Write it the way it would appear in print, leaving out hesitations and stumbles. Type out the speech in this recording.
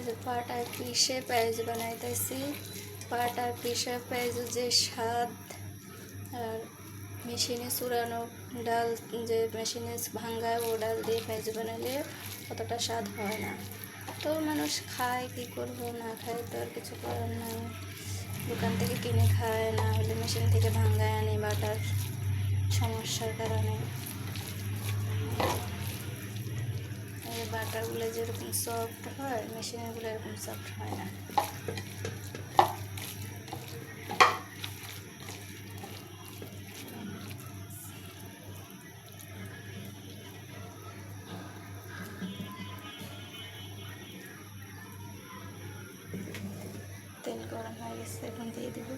যে পাটায় পিষে পেঁয়াজ বানাইতেছি। পাটায় পিষে পেঁয়াজ যে স্বাদ, আর মেশিনে চুরানো ডাল, যে মেশিনে ভাঙ্গায় ও ডাল দিয়ে পেঁয়াজ বানালে অতটা স্বাদ হয় না। তো মানুষ খায়, কী করবো, না খায় তো আর কিছু করার নাই। দোকান থেকে কিনে খায়, না হলে মেশিন থেকে ভাঙ্গায় আনি বাটার সমস্যার কারণে। এই বাটারগুলো যেরকম সফট হয়, মেশিনেরগুলো এরকম সফট হয় না। তেল গরম হয়ে গেছে, এখন দিয়ে দেবো।